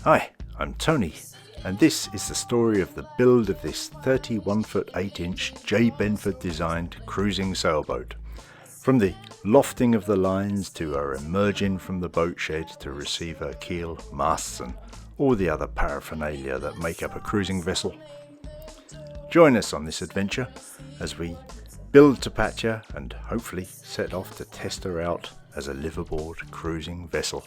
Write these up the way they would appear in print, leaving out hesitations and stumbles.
Hi, I'm Tony, and this is the story of the build of this 31-foot 8-inch Jay Benford designed cruising sailboat. From the lofting of the lines to her emerging from the boat shed to receive her keel, masts and all the other paraphernalia that make up a cruising vessel. Join us on this adventure as we build Tapatya and hopefully set off to test her out as a liveaboard cruising vessel.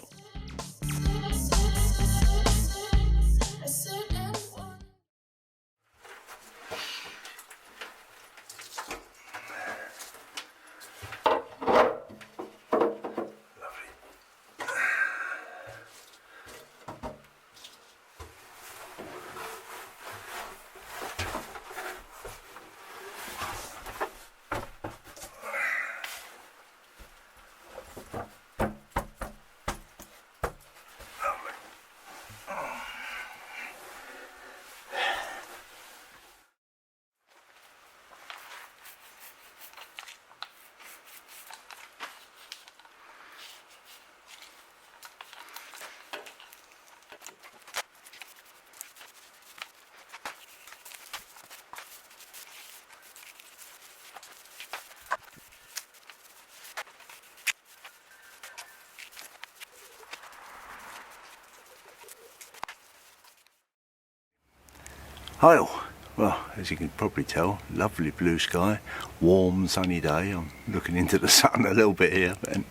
Hi all. Well, as you can probably tell, lovely blue sky, warm sunny day. I'm looking into the sun a little bit here. And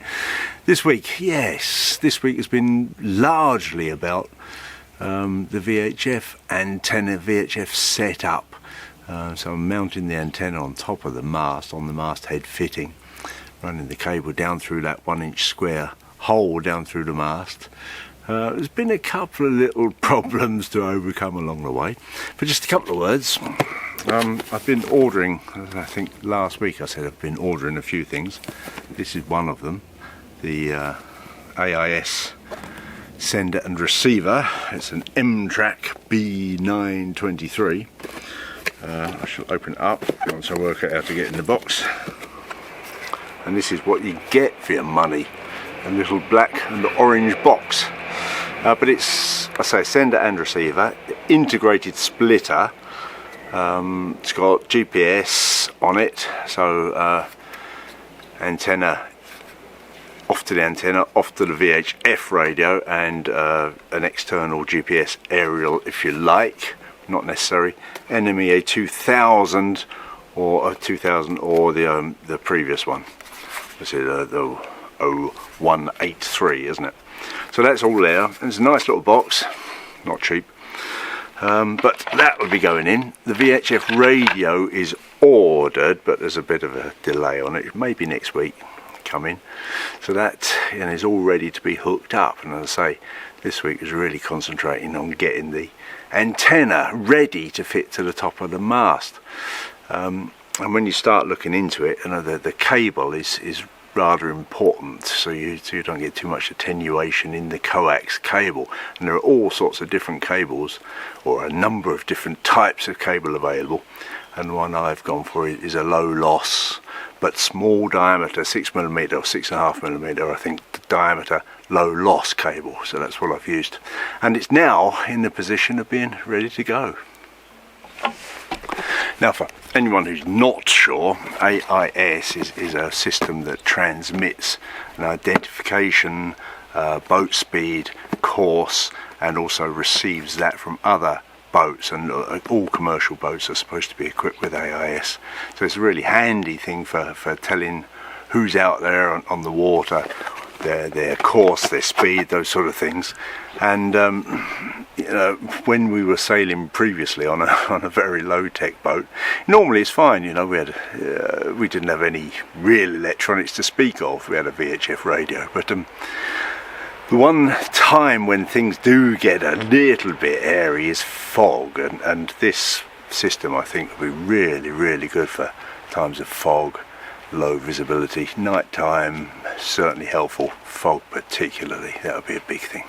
this week, yes, this week has been largely about the VHF antenna, VHF setup. So I'm mounting the antenna on top of the mast, on the masthead fitting, running the cable down through that 1-inch square hole down through the mast. There's been a couple of little problems to overcome along the way, but just a couple of words. I've been ordering, I think last week I said I've been ordering a few things. This is one of them, the AIS sender and receiver. It's an M-Track B923. I shall open it up once I work out how to get in the box. And this is what you get for your money, a little black and orange box. But it's, I say, sender and receiver, integrated splitter. It's got GPS on it, so antenna off to the antenna, off to the VHF radio, and an external GPS aerial if you like, not necessary. NMEA 2000 or 2000 or the previous one. This is the 0183, isn't it? So that's all there. It's a nice little box, not cheap, but that will be going in. The VHF radio is ordered, but there's a bit of a delay on it. Maybe next week coming. So that is all ready to be hooked up. And as I say, this week is really concentrating on getting the antenna ready to fit to the top of the mast. And when you start looking into it, the cable is rather important, so you don't get too much attenuation in the coax cable. And there are all sorts of different cables, or a number of different types of cable available, and the one I've gone for is a low loss but small diameter, 6mm or 6.5mm, I think, diameter low loss cable. So that's what I've used, and it's now in the position of being ready to go. Now, for anyone who's not sure, AIS is a system that transmits an identification, boat speed, course, and also receives that from other boats, and all commercial boats are supposed to be equipped with AIS. So it's a really handy thing for telling who's out there on the water, their course, their speed, those sort of things. And when we were sailing previously on a very low-tech boat, normally it's fine. We didn't have any real electronics to speak of. We had a VHF radio, but the one time when things do get a little bit airy is fog, and this system I think will be really, really good for times of fog, low visibility. Night time certainly helpful, fog particularly, that would be a big thing.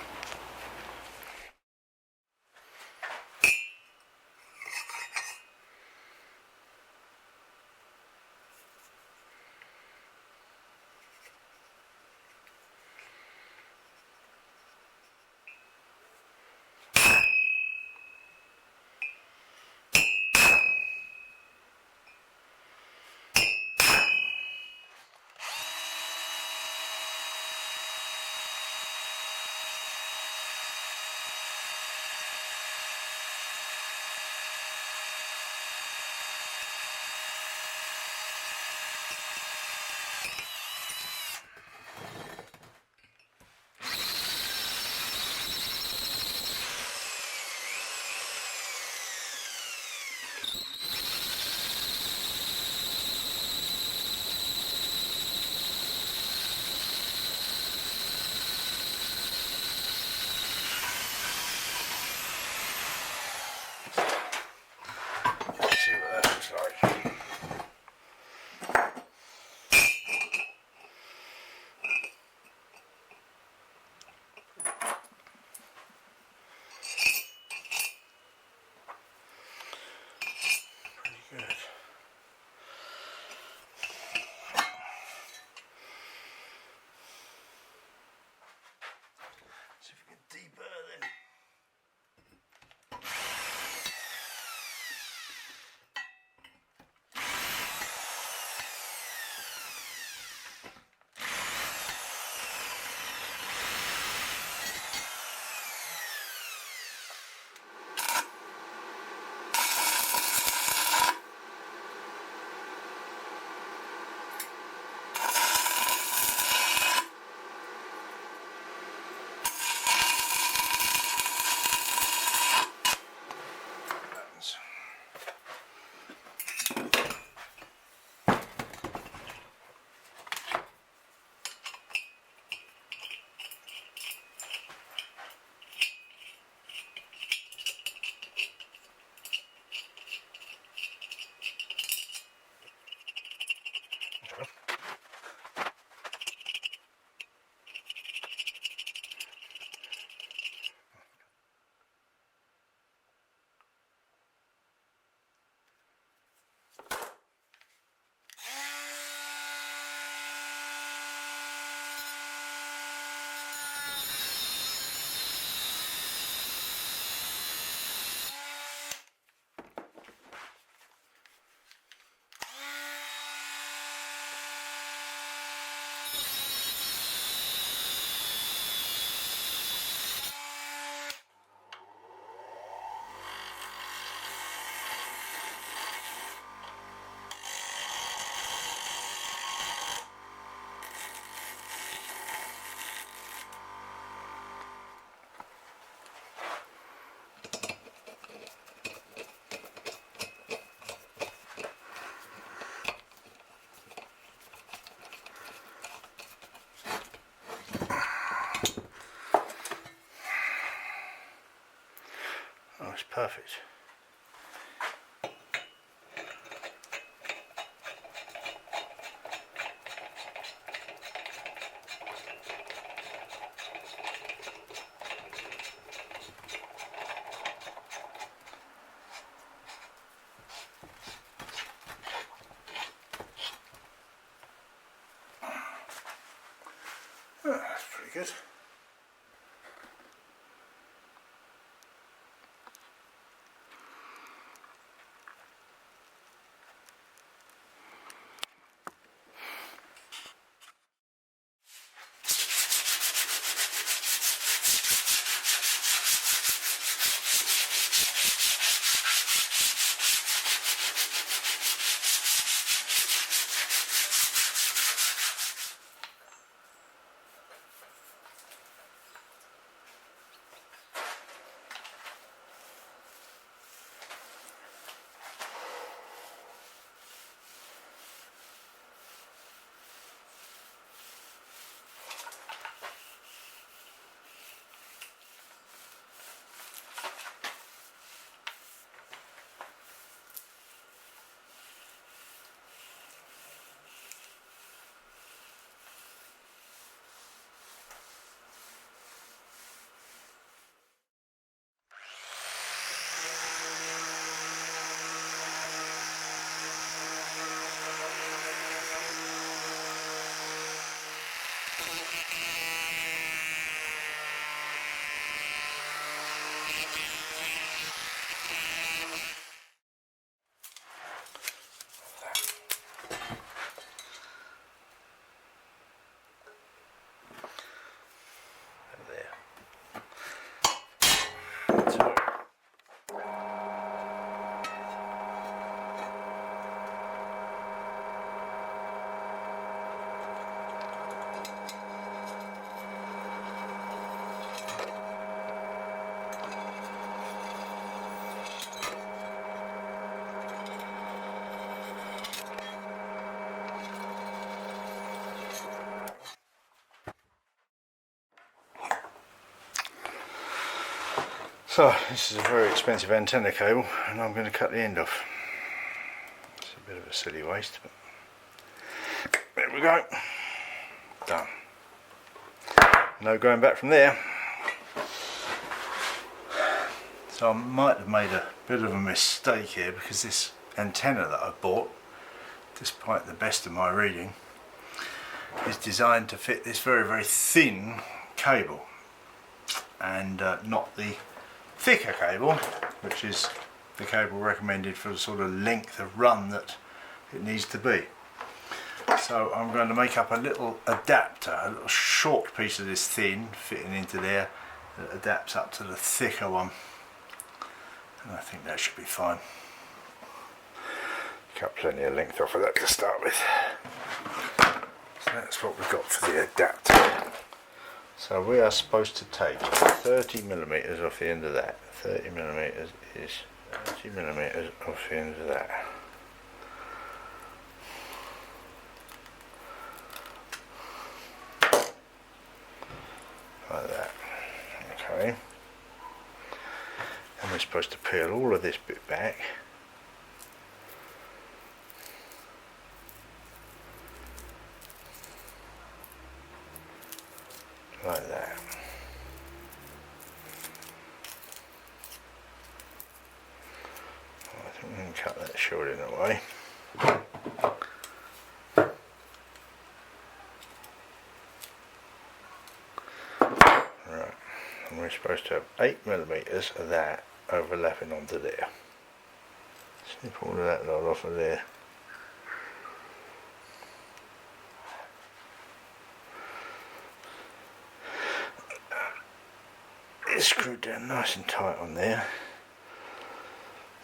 Oh, it's perfect. Oh, that's pretty good. So this is a very expensive antenna cable, and I'm going to cut the end off. It's a bit of a silly waste, but there we go. Done. No going back from there. So I might have made a bit of a mistake here, because this antenna that I bought, despite the best of my reading, is designed to fit this very, very thin cable, and not the thicker cable, which is the cable recommended for the sort of length of run that it needs to be. So I'm going to make up a little adapter, a little short piece of this thin fitting into there that adapts up to the thicker one, and I think that should be fine. Cut plenty of length off of that to start with. So that's what we've got for the adapter. So we are supposed to take 30mm off the end of that. 30mm is 30mm off the end of that. Like that. Okay. And we're supposed to peel all of this bit back. Like that. I think we can cut that short in a way. Right, and we're supposed to have 8mm of that overlapping onto there. Snip all of that lot off of there. It's screwed down nice and tight on there.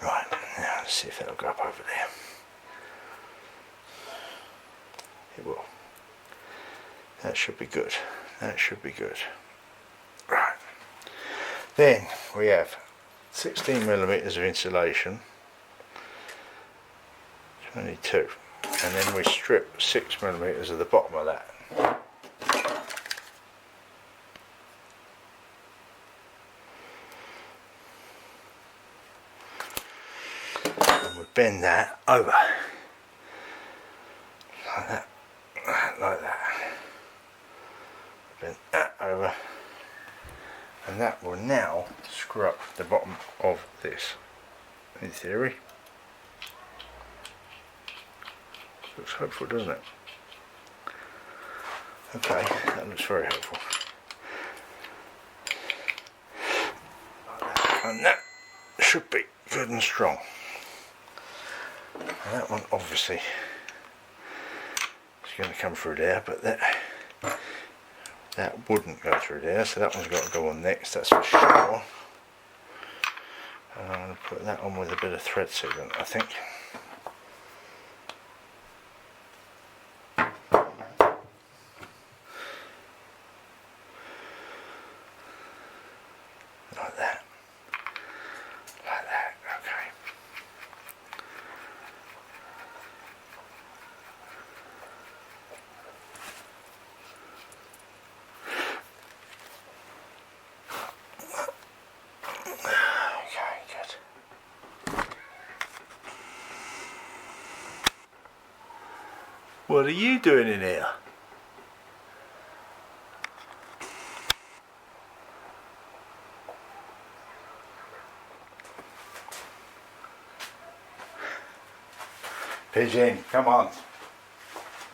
Right, now let's see if that'll go up over there. It will. That should be good. That should be good. Right. Then we have 16mm of insulation. 22. And then we strip 6mm of the bottom of that. bend that over like that, like that. Bend that over, and that will now screw up the bottom of this. In theory, looks hopeful, doesn't it? Okay, that looks very hopeful. And that should be good and strong. And that one obviously is going to come through there, but that wouldn't go through there, so that one's got to go on next, that's for sure. And I'm going to put that on with a bit of thread sealant, I think. Like that. Like that, okay. What are you doing in here? Pigeon, come on.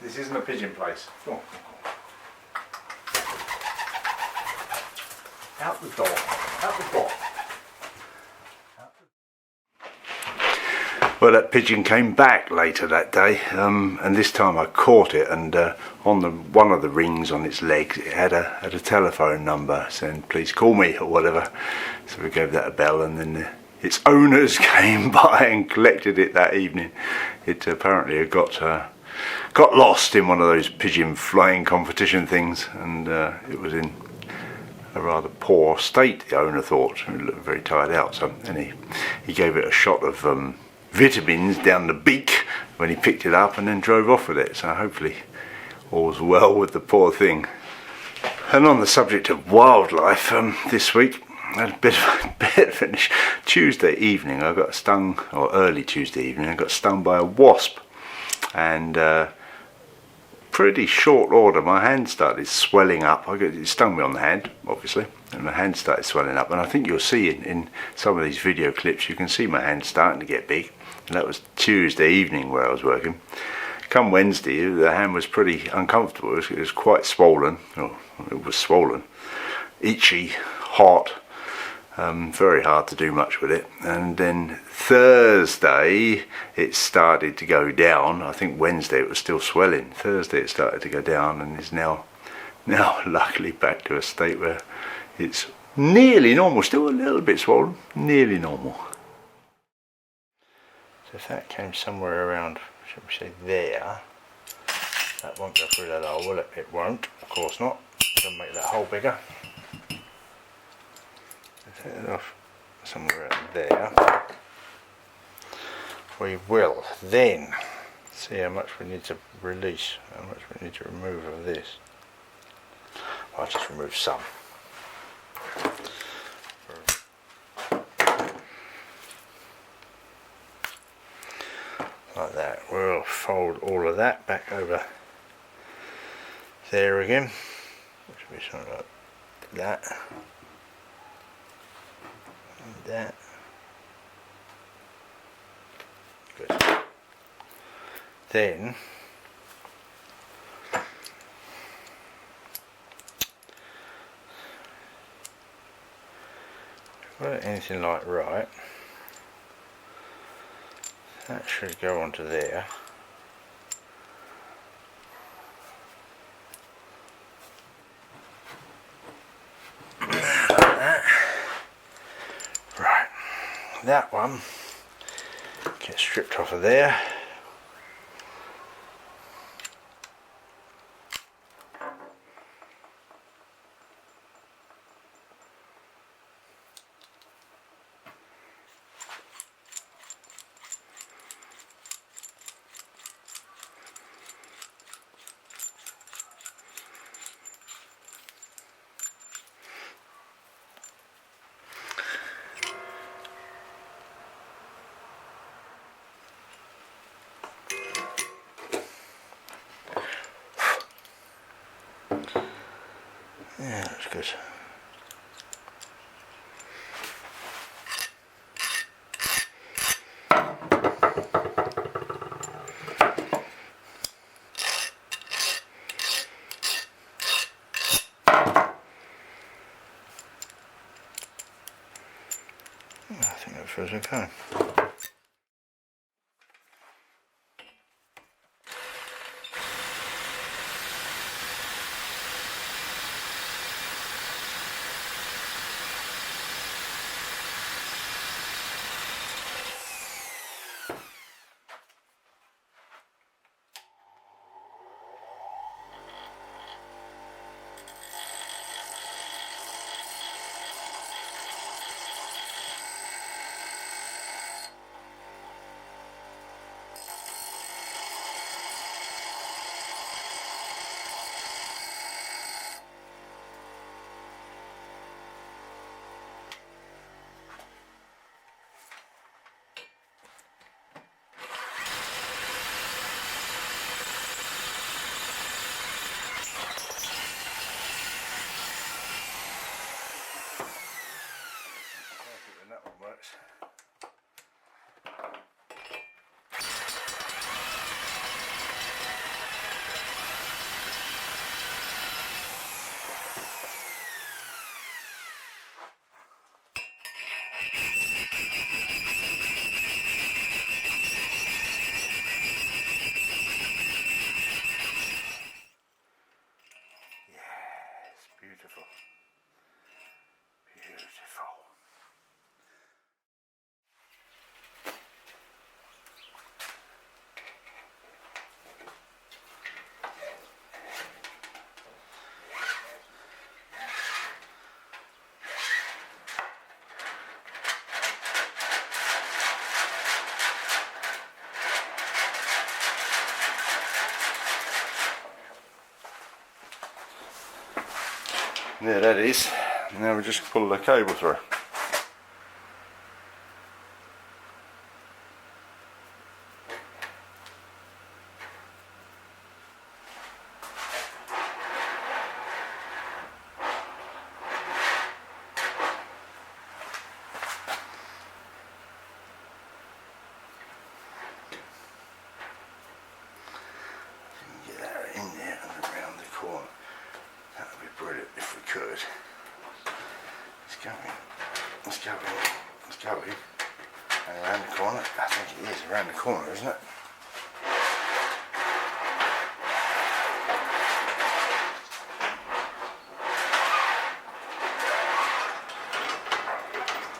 This isn't a pigeon place. Come on, come on. Out the door. Out the door. Well, that pigeon came back later that day, and this time I caught it, and on one of the rings on its legs it had a telephone number saying please call me or whatever. So we gave that a bell, and then its owners came by and collected it that evening. It apparently had got lost in one of those pigeon flying competition things, and it was in a rather poor state, the owner thought. It looked very tired out, so and he gave it a shot of vitamins down the beak when he picked it up and then drove off with it. So hopefully all's well with the poor thing. And on the subject of wildlife, this week I had a bit of a Tuesday evening I got stung, or early Tuesday evening I got stung by a wasp, and pretty short order my hand started swelling up. It stung me on the hand obviously, and my hand started swelling up, and I think you'll see in some of these video clips you can see my hand starting to get big. And that was Tuesday evening where I was working. Come Wednesday the hand was pretty uncomfortable. It was quite swollen. Oh, it was swollen, itchy, hot, very hard to do much with it. And then Thursday it started to go down. I think Wednesday it was still swelling. Thursday it started to go down, and is now luckily back to a state where it's nearly normal. Still a little bit swollen, nearly normal. So if that came somewhere around, should we say there, that won't go through that hole, will it? It won't, of course not. Gonna make that hole bigger. Take it off somewhere around there. We will then see how much we need to release, how much we need to remove of this. I'll just remove some. Like that. We'll fold all of that back over there again, which will be something like that and that. Good. Then if we've got anything like right, that should go onto there. Like that. Right, that one gets stripped off of there. good. I think that feels okay. Beautiful. Beautiful. There that is. Now we just pull the cable through. Get that in there and around the corner. That would be brilliant if we could. It's going. It's going. It's going. And around the corner. I think it is around the corner, isn't it?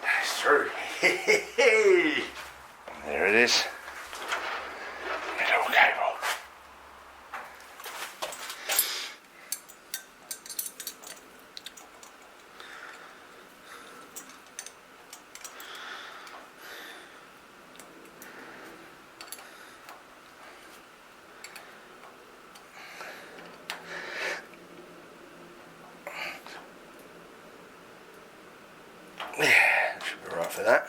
That's true. There it is. Little cable. Yeah, should be right for that.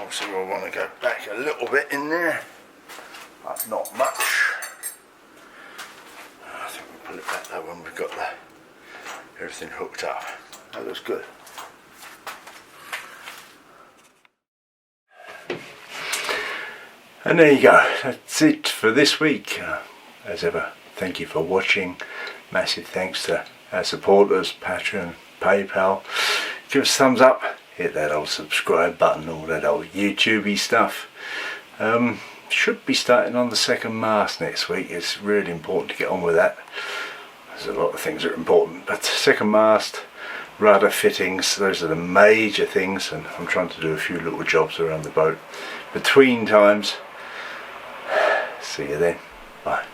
Obviously we'll want to go back a little bit in there, but not much. I think we'll pull it back though when we've got everything hooked up. That looks good. And there you go, that's it for this week. As ever, thank you for watching. Massive thanks to our supporters, Patreon, PayPal. Give us a thumbs up, hit that old subscribe button, all that old YouTubey stuff. Should be starting on the second mast next week. It's really important to get on with that. There's a lot of things that are important, but second mast, rudder fittings, those are the major things, and I'm trying to do a few little jobs around the boat between times. See you then. Bye.